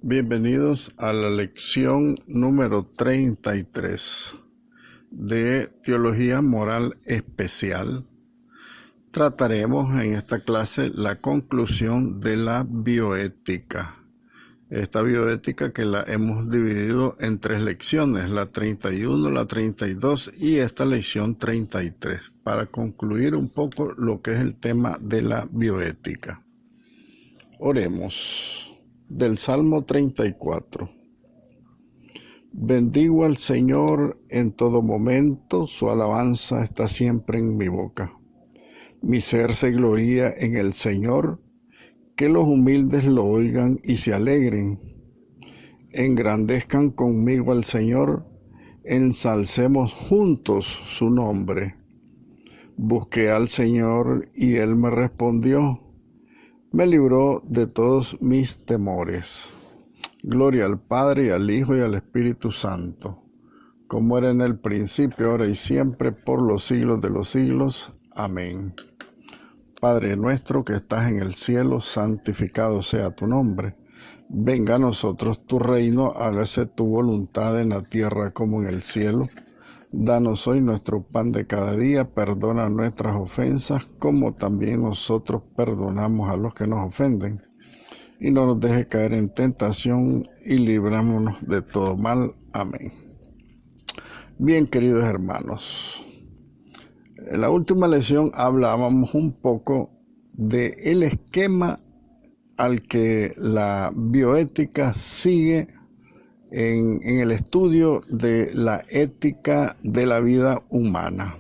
Bienvenidos a la lección número 33 de Teología Moral Especial. Trataremos en esta clase la conclusión de la bioética. Esta bioética que la hemos dividido en 3 lecciones, la 31, la 32 y esta lección 33, para concluir un poco lo que es el tema de la bioética. Oremos. Del Salmo 34. Bendigo al Señor en todo momento, su alabanza está siempre en mi boca. Mi ser se gloría en el Señor, que los humildes lo oigan y se alegren. Engrandezcan conmigo al Señor, ensalcemos juntos su nombre. Busqué al Señor y Él me respondió. Me libró de todos mis temores. Gloria al Padre, y al Hijo, y al Espíritu Santo, como era en el principio, ahora y siempre, por los siglos de los siglos. Amén. Padre nuestro que estás en el cielo, santificado sea tu nombre. Venga a nosotros tu reino, hágase tu voluntad en la tierra como en el cielo. Danos hoy nuestro pan de cada día, perdona nuestras ofensas, como también nosotros perdonamos a los que nos ofenden. Y no nos deje caer en tentación, y librámonos de todo mal. Amén. Bien, queridos hermanos, en la última lección hablábamos un poco del esquema al que la bioética sigue en el estudio de la ética de la vida humana,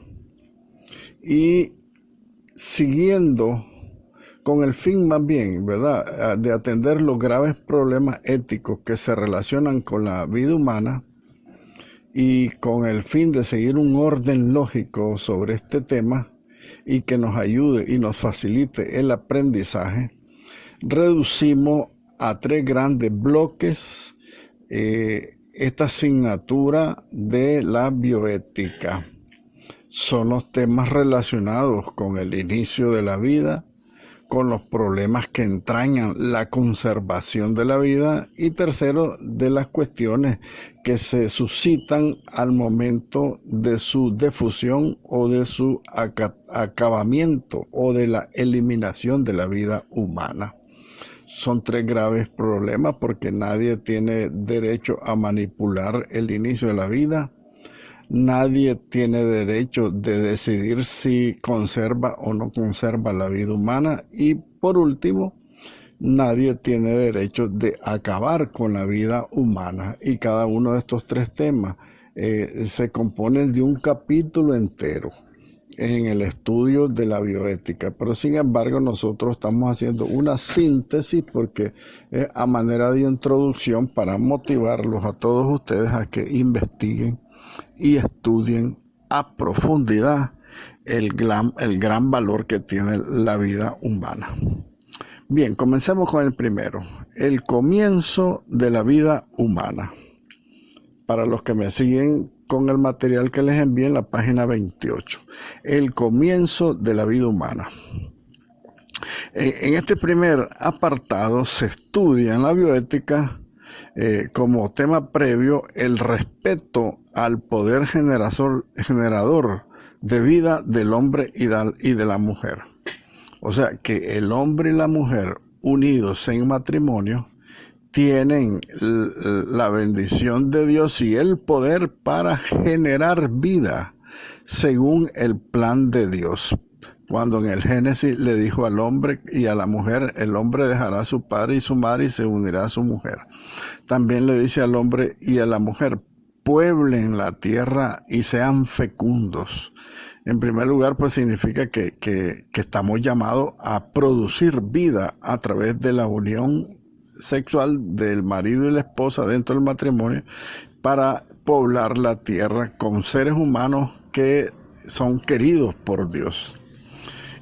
y siguiendo con el fin más bien, ¿verdad?, de atender los graves problemas éticos que se relacionan con la vida humana, y con el fin de seguir un orden lógico sobre este tema y que nos ayude y nos facilite el aprendizaje, reducimos a 3 grandes bloques esta asignatura de la bioética. Son los temas relacionados con el inicio de la vida, con los problemas que entrañan la conservación de la vida, y tercero, de las cuestiones que se suscitan al momento de su difusión o de su acabamiento o de la eliminación de la vida humana. Son 3 graves problemas porque nadie tiene derecho a manipular el inicio de la vida. Nadie tiene derecho de decidir si conserva o no conserva la vida humana. Y por último, nadie tiene derecho de acabar con la vida humana. Y cada uno de estos 3 temas se componen de un capítulo entero en el estudio de la bioética, pero sin embargo nosotros estamos haciendo una síntesis porque a manera de introducción, para motivarlos a todos ustedes a que investiguen y estudien a profundidad el gran valor que tiene la vida humana. Bien, comencemos con el primero, el comienzo de la vida humana. Para los que me siguen con el material que les envié en la página 28, el comienzo de la vida humana. En este primer apartado se estudia en la bioética como tema previo el respeto al poder generador de vida del hombre y de la mujer. O sea, que el hombre y la mujer unidos en matrimonio tienen la bendición de Dios y el poder para generar vida según el plan de Dios. Cuando en el Génesis le dijo al hombre y a la mujer, el hombre dejará a su padre y su madre y se unirá a su mujer. También le dice al hombre y a la mujer, pueblen la tierra y sean fecundos. En primer lugar, pues significa que estamos llamados a producir vida a través de la unión sexual del marido y la esposa dentro del matrimonio, para poblar la tierra con seres humanos que son queridos por Dios.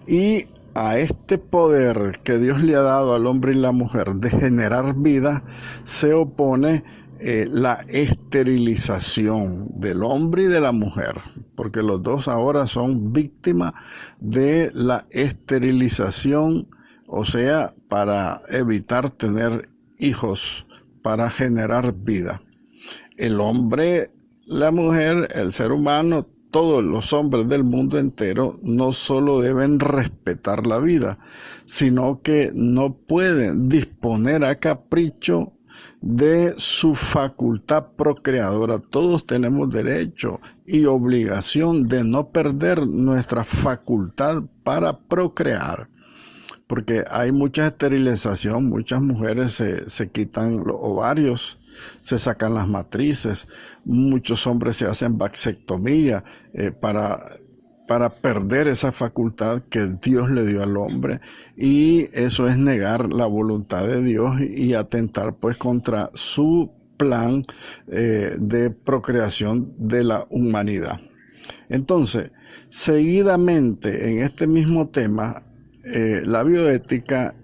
Y a este poder que Dios le ha dado al hombre y la mujer de generar vida, se opone la esterilización del hombre y de la mujer, porque los dos ahora son víctimas de la esterilización, o sea, para evitar tener hijos para generar vida. El hombre, la mujer, el ser humano, todos los hombres del mundo entero no solo deben respetar la vida, sino que no pueden disponer a capricho de su facultad procreadora. Todos tenemos derecho y obligación de no perder nuestra facultad para procrear, porque hay mucha esterilización, muchas mujeres se quitan los ovarios, se sacan las matrices, muchos hombres se hacen vasectomía para perder esa facultad que Dios le dio al hombre, y eso es negar la voluntad de Dios y atentar pues contra su plan de procreación de la humanidad. Entonces, seguidamente en este mismo tema, la bioética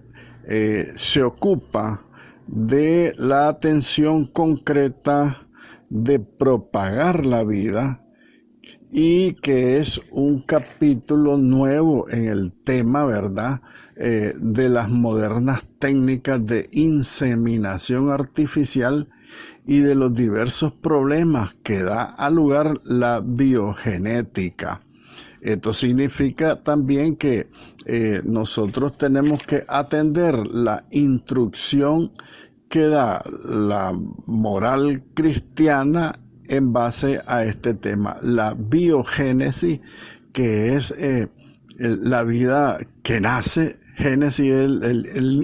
se ocupa de la atención concreta de propagar la vida, y que es un capítulo nuevo en el tema, ¿verdad?, de las modernas técnicas de inseminación artificial y de los diversos problemas que da a lugar la biogenética. Esto significa también que nosotros tenemos que atender la instrucción que da la moral cristiana en base a este tema, la biogénesis, que es la vida que nace. Génesis es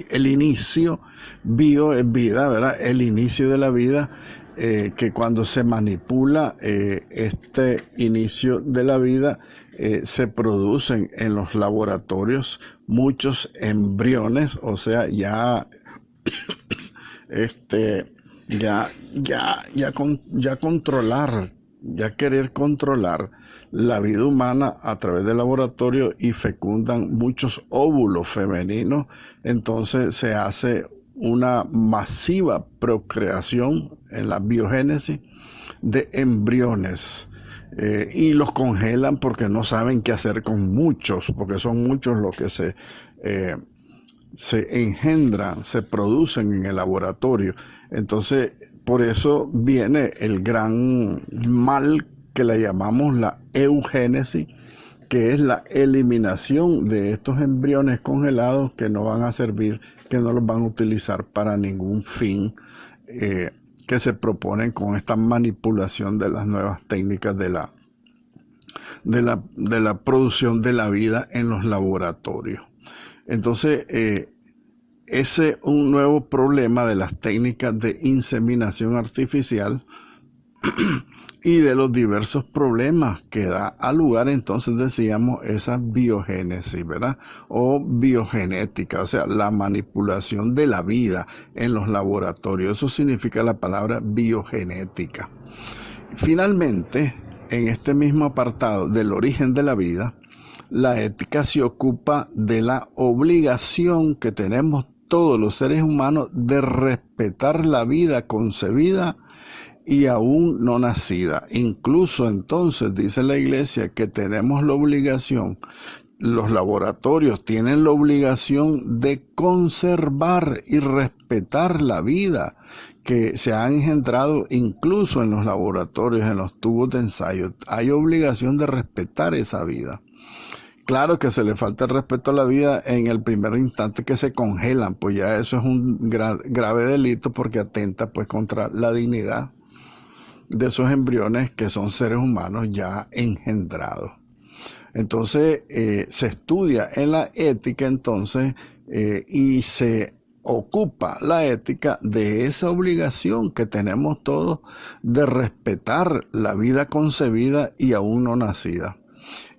el inicio, bio es vida, ¿verdad? El inicio de la vida, que cuando se manipula este inicio de la vida, se producen en los laboratorios muchos embriones, o sea, ya querer controlar la vida humana a través del laboratorio, y fecundan muchos óvulos femeninos. Entonces se hace una masiva procreación en la biogénesis de embriones, y los congelan porque no saben qué hacer con muchos, porque son muchos los que se engendran, se producen en el laboratorio. Entonces, por eso viene el gran mal que le llamamos la eugénesis, que es la eliminación de estos embriones congelados que no van a servir, que no los van a utilizar para ningún fin que se proponen con esta manipulación de las nuevas técnicas de la producción de la vida en los laboratorios. Entonces, ese es un nuevo problema de las técnicas de inseminación artificial y de los diversos problemas que da a lugar, entonces decíamos, esa biogénesis, ¿verdad? O biogenética, o sea, la manipulación de la vida en los laboratorios. Eso significa la palabra biogenética. Finalmente, en este mismo apartado del origen de la vida, la ética se ocupa de la obligación que tenemos todos los seres humanos de respetar la vida concebida y aún no nacida. Incluso entonces dice la Iglesia que tenemos la obligación, los laboratorios tienen la obligación de conservar y respetar la vida que se ha engendrado incluso en los laboratorios, en los tubos de ensayo. Hay obligación de respetar esa vida. Claro que se le falta el respeto a la vida en el primer instante que se congelan, pues ya eso es un grave delito, porque atenta pues contra la dignidad de esos embriones que son seres humanos ya engendrados. Entonces se estudia en la ética entonces y se ocupa la ética de esa obligación que tenemos todos de respetar la vida concebida y aún no nacida.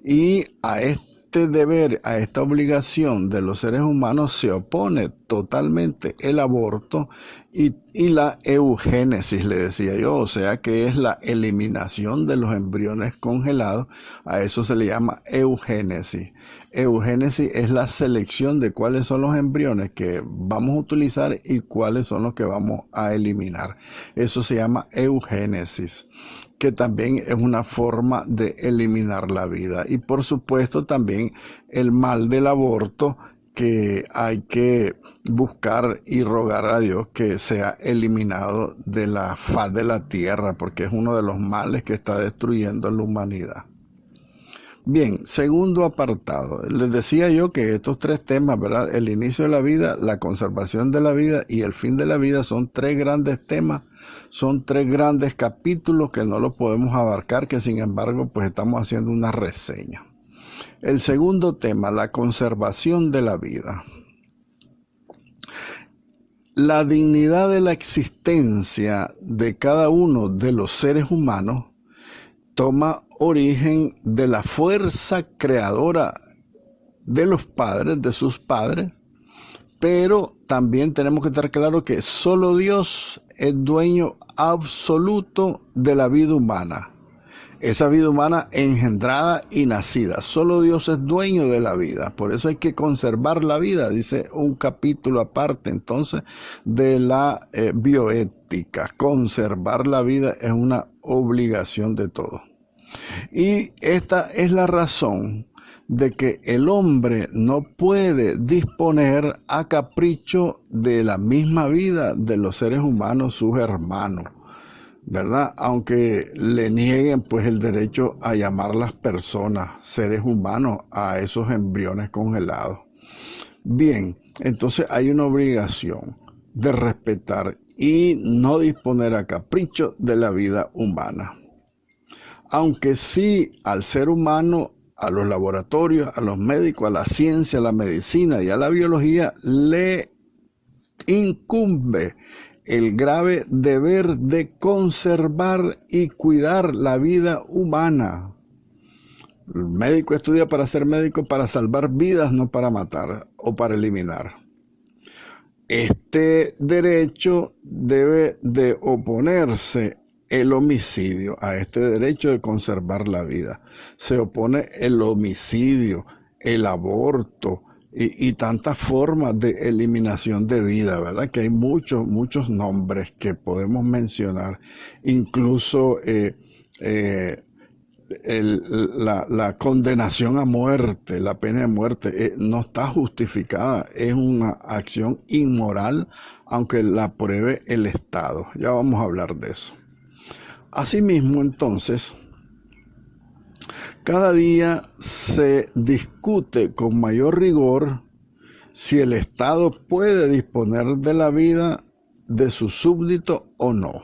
Y a este deber, a esta obligación de los seres humanos se opone totalmente el aborto y la eugénesis, le decía yo, o sea que es la eliminación de los embriones congelados. A eso se le llama eugénesis. Eugénesis es la selección de cuáles son los embriones que vamos a utilizar y cuáles son los que vamos a eliminar. Eso se llama eugénesis, que también es una forma de eliminar la vida. Y por supuesto también el mal del aborto, que hay que buscar y rogar a Dios que sea eliminado de la faz de la tierra, porque es uno de los males que está destruyendo la humanidad. Bien, segundo apartado. Les decía yo que estos tres temas, ¿verdad? El inicio de la vida, la conservación de la vida y el fin de la vida son tres grandes temas, son tres grandes capítulos que no los podemos abarcar, que sin embargo, pues estamos haciendo una reseña. El segundo tema, la conservación de la vida. La dignidad de la existencia de cada uno de los seres humanos toma origen de la fuerza creadora de los padres, de sus padres, pero también tenemos que estar claro que solo Dios es dueño absoluto de la vida humana. Esa vida humana engendrada y nacida. Solo Dios es dueño de la vida. Por eso hay que conservar la vida, dice un capítulo aparte entonces de la bioética. Conservar la vida es una obligación de todos. Y esta es la razón de que el hombre no puede disponer a capricho de la misma vida de los seres humanos, sus hermanos, ¿verdad? Aunque le nieguen pues el derecho a llamar las personas, seres humanos, a esos embriones congelados. Bien, entonces hay una obligación de respetar y no disponer a capricho de la vida humana. Aunque sí al ser humano, a los laboratorios, a los médicos, a la ciencia, a la medicina y a la biología le incumbe el grave deber de conservar y cuidar la vida humana. El médico estudia para ser médico, para salvar vidas, no para matar o para eliminar. Este derecho debe de oponerse el homicidio, a este derecho de conservar la vida. Se opone el homicidio, el aborto y tantas formas de eliminación de vida, ¿verdad? Que hay muchos nombres que podemos mencionar. Incluso la condenación a muerte, la pena de muerte, no está justificada. Es una acción inmoral, aunque la apruebe el Estado. Ya vamos a hablar de eso. Asimismo, entonces, cada día se discute con mayor rigor si el Estado puede disponer de la vida de su súbdito o no,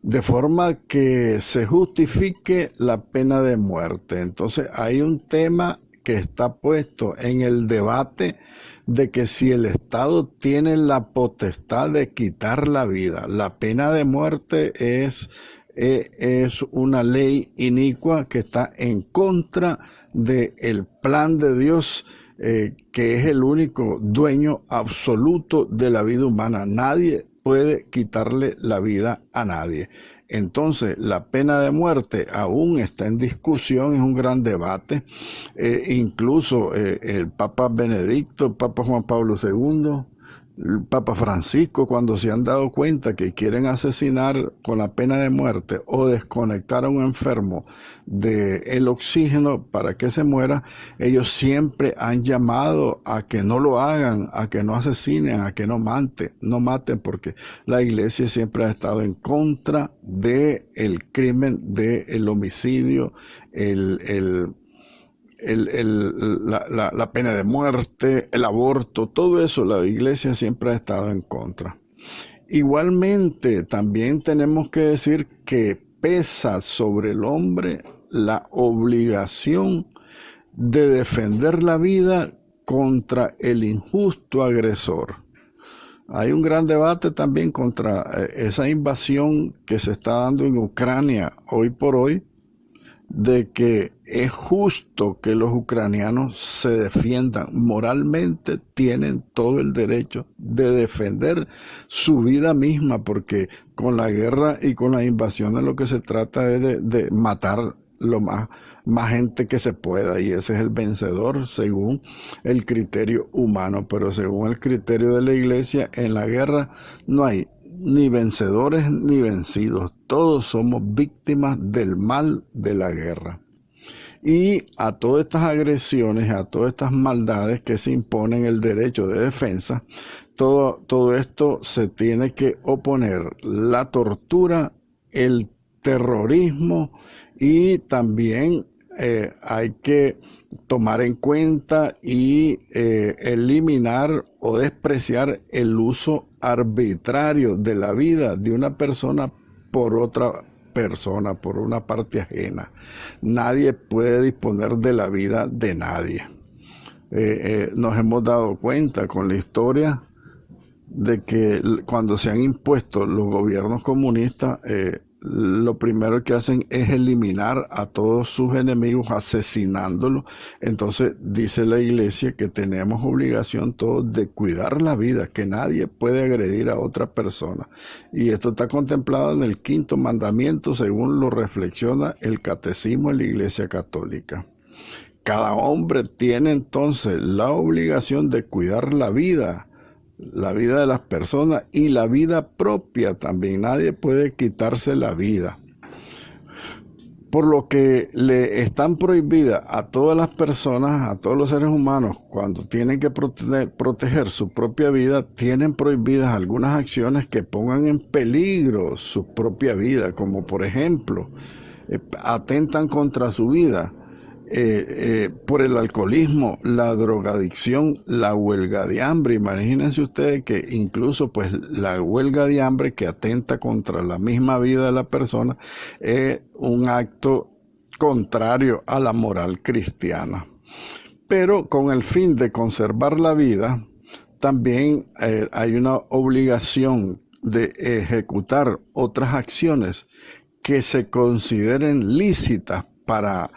de forma que se justifique la pena de muerte. Entonces, hay un tema que está puesto en el debate de que si el Estado tiene la potestad de quitar la vida. La pena de muerte es una ley inicua que está en contra del plan de Dios, que es el único dueño absoluto de la vida humana. Nadie puede quitarle la vida a nadie. Entonces, la pena de muerte aún está en discusión, es un gran debate. Incluso el Papa Benedicto, el Papa Juan Pablo II, el Papa Francisco, cuando se han dado cuenta que quieren asesinar con la pena de muerte o desconectar a un enfermo del oxígeno para que se muera, ellos siempre han llamado a que no lo hagan, a que no asesinen, a que no maten, porque la Iglesia siempre ha estado en contra del crimen, del homicidio, la pena de muerte, el aborto, todo eso la Iglesia siempre ha estado en contra. Igualmente, también tenemos que decir que pesa sobre el hombre la obligación de defender la vida contra el injusto agresor. Hay un gran debate también contra esa invasión que se está dando en Ucrania hoy por hoy, de que es justo que los ucranianos se defiendan. Moralmente tienen todo el derecho de defender su vida misma, porque con la guerra y con las invasiones lo que se trata es de matar lo más gente que se pueda, y ese es el vencedor según el criterio humano. Pero según el criterio de la Iglesia, en la guerra no hay ni vencedores ni vencidos. Todos somos víctimas del mal de la guerra. Y a todas estas agresiones, a todas estas maldades que se imponen el derecho de defensa, todo esto se tiene que oponer: la tortura, el terrorismo, y también hay que tomar en cuenta y eliminar o despreciar el uso arbitrario de la vida de una persona por otra persona, por una parte ajena. Nadie puede disponer de la vida de nadie. Nos hemos dado cuenta con la historia de que cuando se han impuesto los gobiernos comunistas, lo primero que hacen es eliminar a todos sus enemigos, asesinándolos. Entonces dice la Iglesia que tenemos obligación todos de cuidar la vida, que nadie puede agredir a otra persona. Y esto está contemplado en el 5º mandamiento, según lo reflexiona el Catecismo de la Iglesia Católica. Cada hombre tiene entonces la obligación de cuidar la vida de las personas y la vida propia también. Nadie puede quitarse la vida. Por lo que le están prohibidas a todas las personas, a todos los seres humanos, cuando tienen que proteger su propia vida, tienen prohibidas algunas acciones que pongan en peligro su propia vida, como por ejemplo, atentan contra su vida por el alcoholismo, la drogadicción, la huelga de hambre. Imagínense ustedes que incluso pues la huelga de hambre, que atenta contra la misma vida de la persona, es un acto contrario a la moral cristiana. Pero con el fin de conservar la vida, también hay una obligación de ejecutar otras acciones que se consideren lícitas para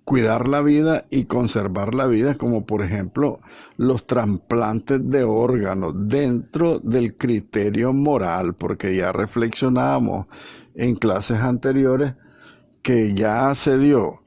cuidar la vida y conservar la vida, como por ejemplo los trasplantes de órganos dentro del criterio moral, porque ya reflexionábamos en clases anteriores que ya se dio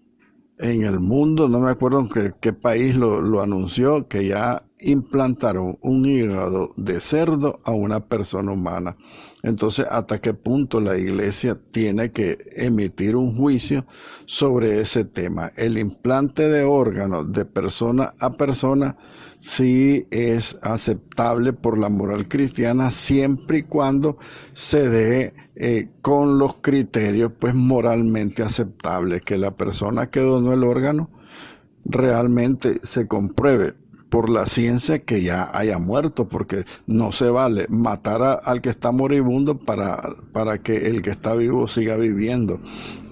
en el mundo, no me acuerdo en qué país lo anunció, que ya implantaron un hígado de cerdo a una persona humana. Entonces, ¿hasta qué punto la Iglesia tiene que emitir un juicio sobre ese tema? El implante de órganos de persona a persona sí es aceptable por la moral cristiana, siempre y cuando se dé con los criterios pues moralmente aceptables, que la persona que donó el órgano realmente se compruebe por la ciencia que ya haya muerto, porque no se vale matar al que está moribundo para que el que está vivo siga viviendo,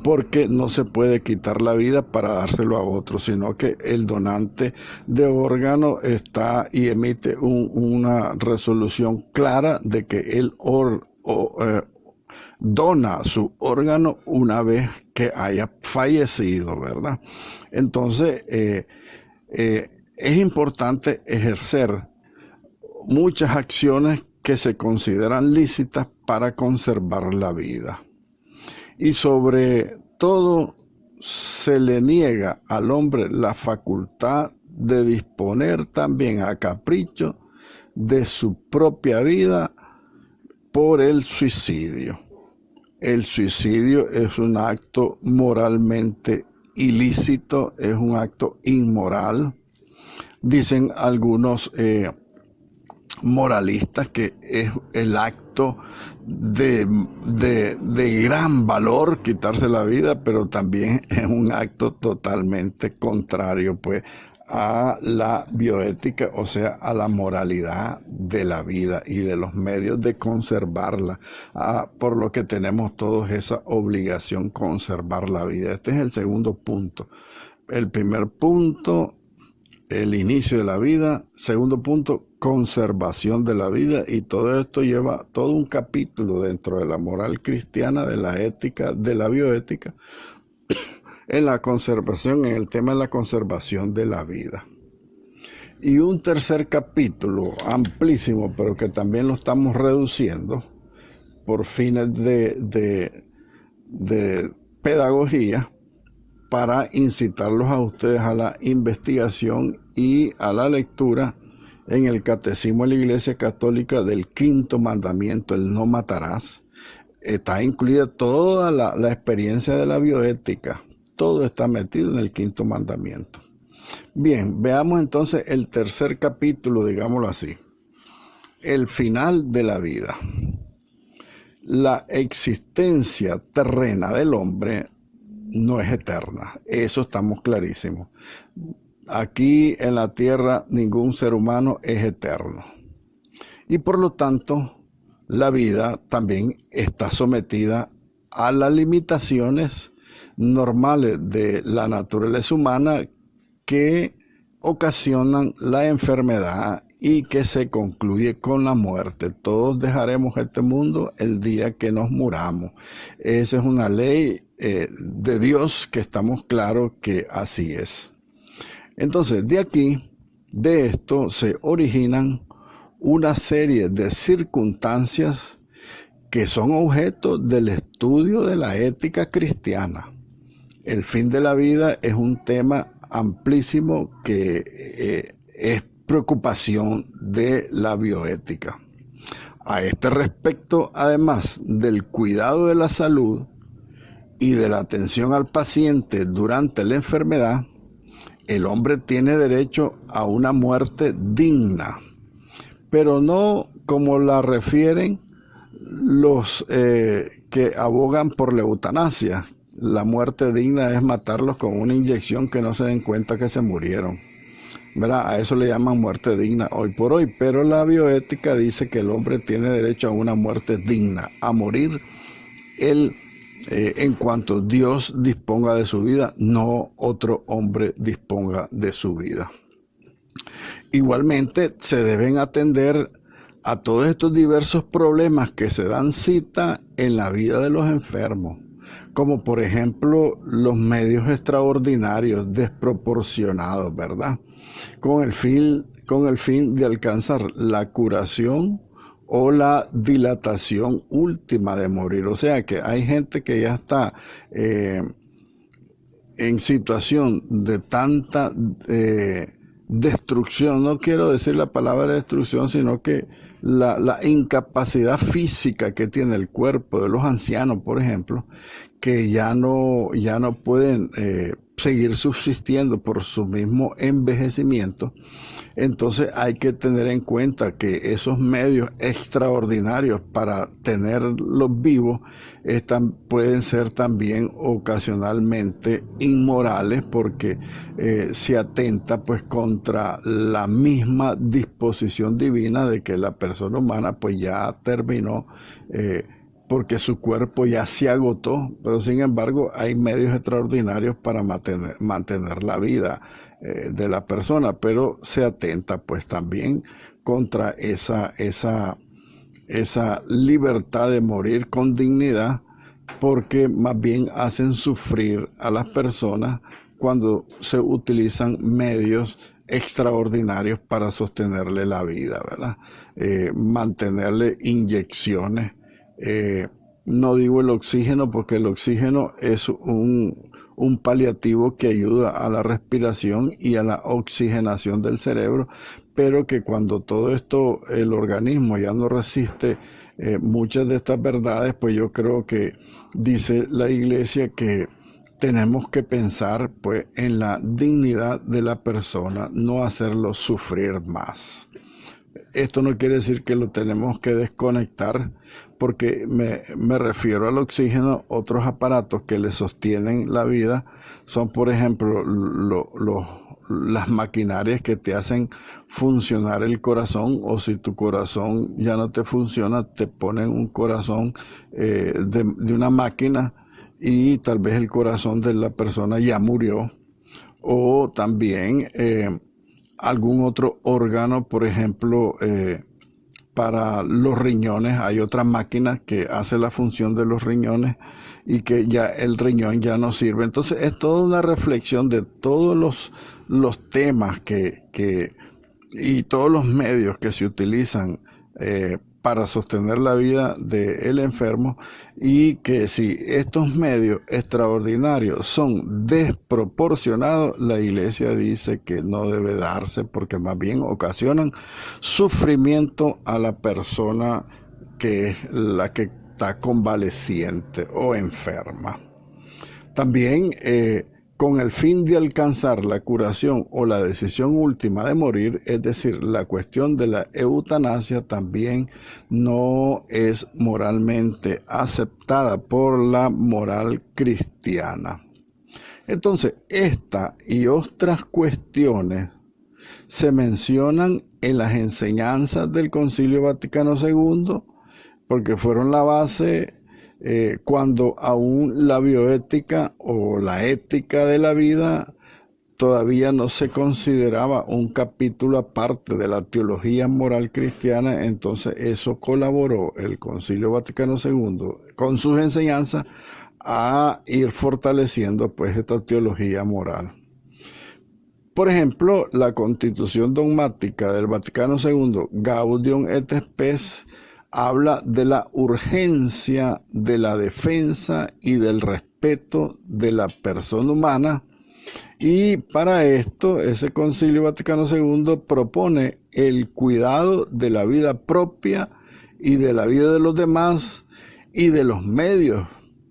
porque no se puede quitar la vida para dárselo a otro, sino que el donante de órgano está y emite una resolución clara de que él dona su órgano una vez que haya fallecido, ¿verdad? Entonces, es importante ejercer muchas acciones que se consideran lícitas para conservar la vida. Y sobre todo, se le niega al hombre la facultad de disponer también a capricho de su propia vida por el suicidio. El suicidio es un acto moralmente ilícito, es un acto inmoral. Dicen algunos moralistas que es el acto de gran valor quitarse la vida, pero también es un acto totalmente contrario pues a la bioética, o sea, a la moralidad de la vida y de los medios de conservarla, por lo que tenemos todos esa obligación, conservar la vida. Este es el segundo punto. El primer punto, el inicio de la vida. Segundo punto, conservación de la vida. Y todo esto lleva todo un capítulo dentro de la moral cristiana, de la ética, de la bioética, en la conservación, en el tema de la conservación de la vida. Y un tercer capítulo amplísimo, pero que también lo estamos reduciendo por fines de pedagogía, para incitarlos a ustedes a la investigación y a la lectura en el Catecismo de la Iglesia Católica del 5º mandamiento, el no matarás. Está incluida toda la experiencia de la bioética, todo está metido en el quinto mandamiento. Bien, veamos entonces el tercer capítulo, digámoslo así. El final de la vida. La existencia terrena del hombre no es eterna, eso estamos clarísimos. Aquí en la tierra ningún ser humano es eterno. Y por lo tanto, la vida también está sometida a las limitaciones normales de la naturaleza humana que ocasionan la enfermedad y que se concluye con la muerte. Todos dejaremos este mundo el día que nos muramos. Esa es una ley de Dios que estamos claros que así es. Entonces, de aquí, de esto se originan una serie de circunstancias que son objeto del estudio de la ética cristiana. El fin de la vida es un tema amplísimo que es preocupación de la bioética. A este respecto, además del cuidado de la salud y de la atención al paciente durante la enfermedad, el hombre tiene derecho a una muerte digna, pero no como la refieren los que abogan por la eutanasia. La muerte digna es matarlos con una inyección que no se den cuenta que se murieron, ¿verdad? A eso le llaman muerte digna hoy por hoy, pero la bioética dice que el hombre tiene derecho a una muerte digna, a morir en cuanto Dios disponga de su vida, no otro hombre disponga de su vida. Igualmente se deben atender a todos estos diversos problemas que se dan cita en la vida de los enfermos, como por ejemplo los medios extraordinarios, desproporcionados, ¿verdad? Con el fin de alcanzar la curación o la dilatación última de morir. O sea que hay gente que ya está en situación de tanta destrucción, no quiero decir la palabra destrucción, sino que la incapacidad física que tiene el cuerpo de los ancianos, por ejemplo, que ya no pueden seguir subsistiendo por su mismo envejecimiento. Entonces hay que tener en cuenta que esos medios extraordinarios para tenerlos vivos pueden ser también ocasionalmente inmorales, porque se atenta pues contra la misma disposición divina de que la persona humana pues ya terminó, porque su cuerpo ya se agotó, pero sin embargo hay medios extraordinarios para mantener la vida de la persona, pero se atenta pues también contra esa libertad de morir con dignidad, porque más bien hacen sufrir a las personas cuando se utilizan medios extraordinarios para sostenerle la vida, ¿verdad? Mantenerle inyecciones. No digo el oxígeno, porque el oxígeno es un paliativo que ayuda a la respiración y a la oxigenación del cerebro, pero que cuando todo esto, el organismo ya no resiste muchas de estas verdades, pues yo creo que dice la Iglesia que tenemos que pensar pues en la dignidad de la persona, no hacerlo sufrir más. Esto no quiere decir que lo tenemos que desconectar, porque me refiero al oxígeno. Otros aparatos que le sostienen la vida son, por ejemplo, las maquinarias que te hacen funcionar el corazón, o si tu corazón ya no te funciona, te ponen un corazón de una máquina, y tal vez el corazón de la persona ya murió. O también algún otro órgano, por ejemplo, para los riñones, hay otra máquina que hace la función de los riñones y que ya el riñón ya no sirve. Entonces es toda una reflexión de todos los temas y todos los medios que se utilizan para sostener la vida del enfermo, y que si estos medios extraordinarios son desproporcionados, la Iglesia dice que no debe darse, porque más bien ocasionan sufrimiento a la persona que es la que está convaleciente o enferma. También con el fin de alcanzar la curación o la decisión última de morir, es decir, la cuestión de la eutanasia también no es moralmente aceptada por la moral cristiana. Entonces, esta y otras cuestiones se mencionan en las enseñanzas del Concilio Vaticano II, porque fueron la base cuando aún la bioética o la ética de la vida todavía no se consideraba un capítulo aparte de la teología moral cristiana. Entonces eso colaboró el Concilio Vaticano II con sus enseñanzas a ir fortaleciendo pues esta teología moral. Por ejemplo, la Constitución dogmática del Vaticano II, Gaudium et Spes, habla de la urgencia de la defensa y del respeto de la persona humana, y para esto ese Concilio Vaticano II propone el cuidado de la vida propia y de la vida de los demás y de los medios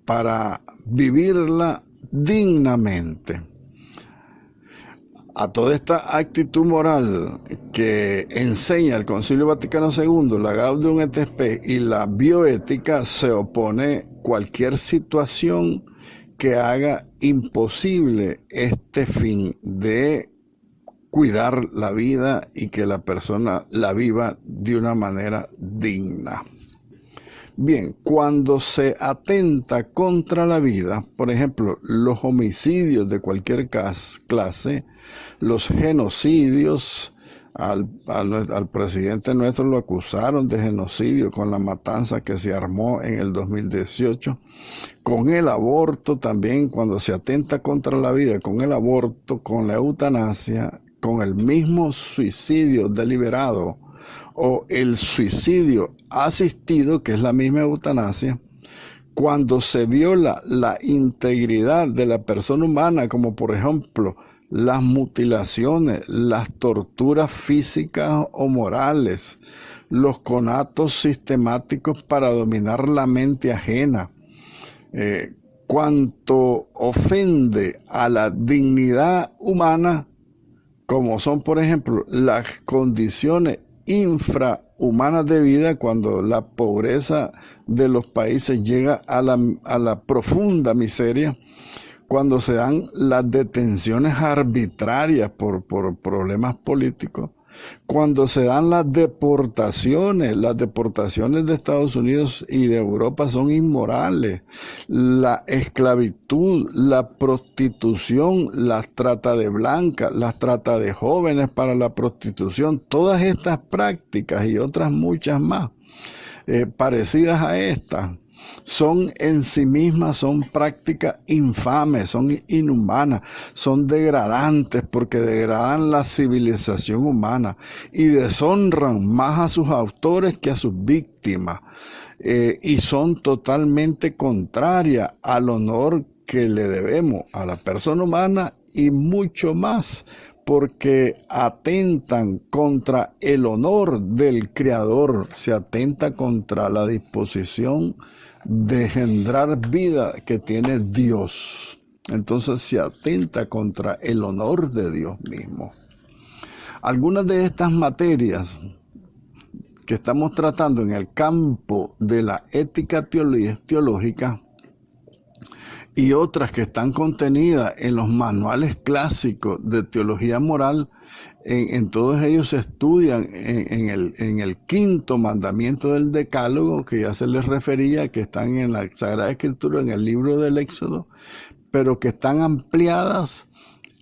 para vivirla dignamente. A toda esta actitud moral que enseña el Concilio Vaticano II, la Gaudium et Spes y la bioética, se opone cualquier situación que haga imposible este fin de cuidar la vida y que la persona la viva de una manera digna. Bien, cuando se atenta contra la vida, por ejemplo, los homicidios de cualquier clase, los genocidios, al presidente nuestro lo acusaron de genocidio con la matanza que se armó en el 2018, con el aborto también, cuando se atenta contra la vida, con el aborto, con la eutanasia, con el mismo suicidio deliberado, o el suicidio asistido, que es la misma eutanasia, cuando se viola la integridad de la persona humana, como por ejemplo las mutilaciones, las torturas físicas o morales, los conatos sistemáticos para dominar la mente ajena, cuanto ofende a la dignidad humana, como son por ejemplo las condiciones infrahumanas de vida, cuando la pobreza de los países llega a la profunda miseria, cuando se dan las detenciones arbitrarias por problemas políticos, cuando se dan las deportaciones de Estados Unidos y de Europa son inmorales, la esclavitud, la prostitución, las trata de blancas, las trata de jóvenes para la prostitución, todas estas prácticas y otras muchas más parecidas a estas, son en sí mismas, son prácticas infames, son inhumanas, son degradantes porque degradan la civilización humana y deshonran más a sus autores que a sus víctimas, y son totalmente contrarias al honor que le debemos a la persona humana y mucho más, porque atentan contra el honor del Creador, se atenta contra la disposición de engendrar vida que tiene Dios. Entonces se atenta contra el honor de Dios mismo. Algunas de estas materias que estamos tratando en el campo de la ética teológica y otras que están contenidas en los manuales clásicos de teología moral, en todos ellos se estudian en el quinto mandamiento del Decálogo, que ya se les refería, que están en la Sagrada Escritura, en el libro del Éxodo, pero que están ampliadas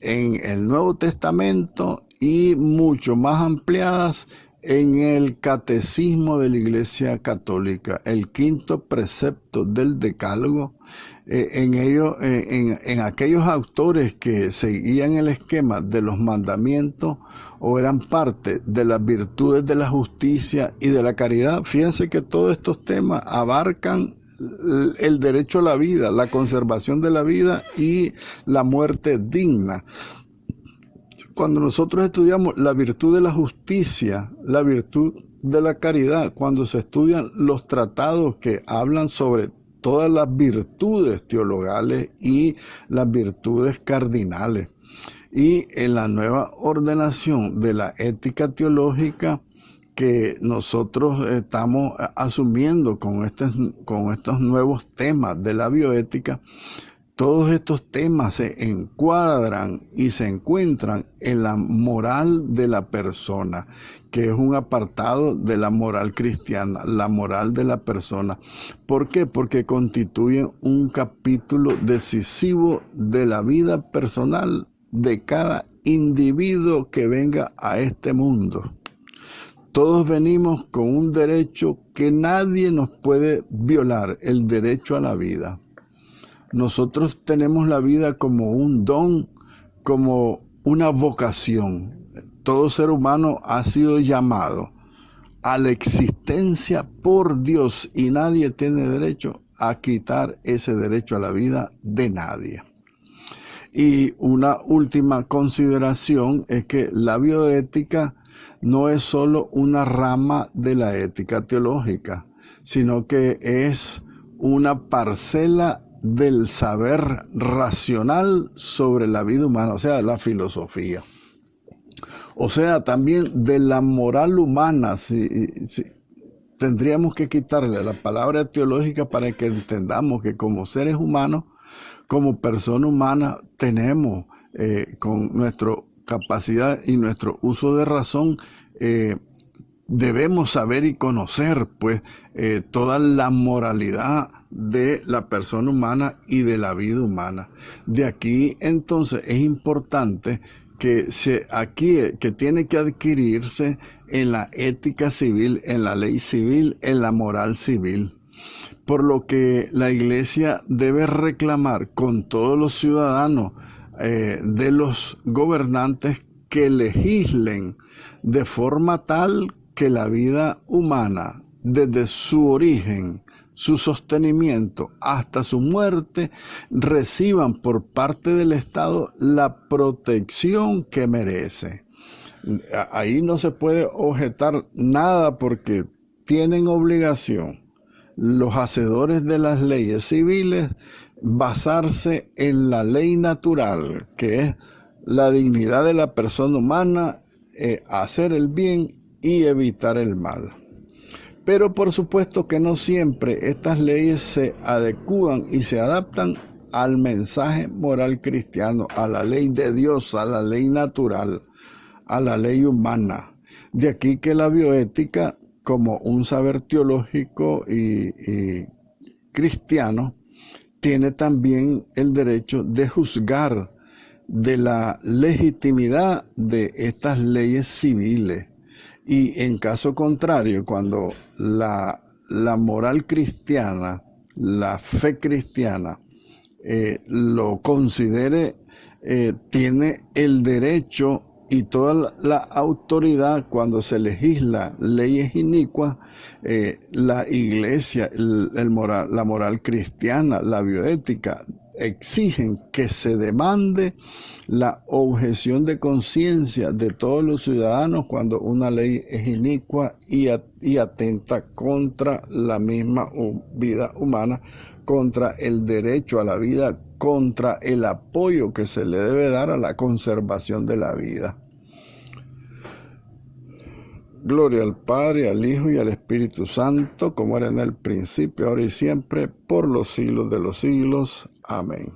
en el Nuevo Testamento y mucho más ampliadas en el Catecismo de la Iglesia Católica. El quinto precepto del Decálogo, en aquellos autores que seguían el esquema de los mandamientos o eran parte de las virtudes de la justicia y de la caridad. Fíjense que todos estos temas abarcan el derecho a la vida, la conservación de la vida y la muerte digna. Cuando nosotros estudiamos la virtud de la justicia, la virtud de la caridad, cuando se estudian los tratados que hablan sobre todas las virtudes teologales y las virtudes cardinales. Y en la nueva ordenación de la ética teológica que nosotros estamos asumiendo con estos nuevos temas de la bioética, todos estos temas se encuadran y se encuentran en la moral de la persona, que es un apartado de la moral cristiana, la moral de la persona. ¿Por qué? Porque constituyen un capítulo decisivo de la vida personal de cada individuo que venga a este mundo. Todos venimos con un derecho que nadie nos puede violar, el derecho a la vida. Nosotros tenemos la vida como un don, como una vocación. Todo ser humano ha sido llamado a la existencia por Dios y nadie tiene derecho a quitar ese derecho a la vida de nadie. Y una última consideración es que la bioética no es solo una rama de la ética teológica, sino que es una parcela del saber racional sobre la vida humana, o sea, la filosofía. O sea, también de la moral humana. Tendríamos que quitarle la palabra teológica para que entendamos que como seres humanos, como persona humana, tenemos con nuestra capacidad y nuestro uso de razón, debemos saber y conocer pues toda la moralidad de la persona humana y de la vida humana. De aquí entonces es importante que tiene que adquirirse en la ética civil, en la ley civil, en la moral civil. Por lo que la Iglesia debe reclamar con todos los ciudadanos de los gobernantes que legislen de forma tal que la vida humana, desde su origen, su sostenimiento hasta su muerte, reciban por parte del Estado la protección que merece. Ahí no se puede objetar nada porque tienen obligación los hacedores de las leyes civiles basarse en la ley natural, que es la dignidad de la persona humana, hacer el bien y evitar el mal. Pero por supuesto que no siempre estas leyes se adecúan y se adaptan al mensaje moral cristiano, a la ley de Dios, a la ley natural, a la ley humana. De aquí que la bioética, como un saber teológico y cristiano, tiene también el derecho de juzgar de la legitimidad de estas leyes civiles. Y en caso contrario, cuando la moral cristiana, la fe cristiana, lo considere, tiene el derecho y toda la autoridad cuando se legisla leyes inicuas, la Iglesia, la moral cristiana, la bioética, exigen que se demande la objeción de conciencia de todos los ciudadanos cuando una ley es inicua y atenta contra la misma vida humana, contra el derecho a la vida, contra el apoyo que se le debe dar a la conservación de la vida. Gloria al Padre, al Hijo y al Espíritu Santo, como era en el principio, ahora y siempre, por los siglos de los siglos. Amén.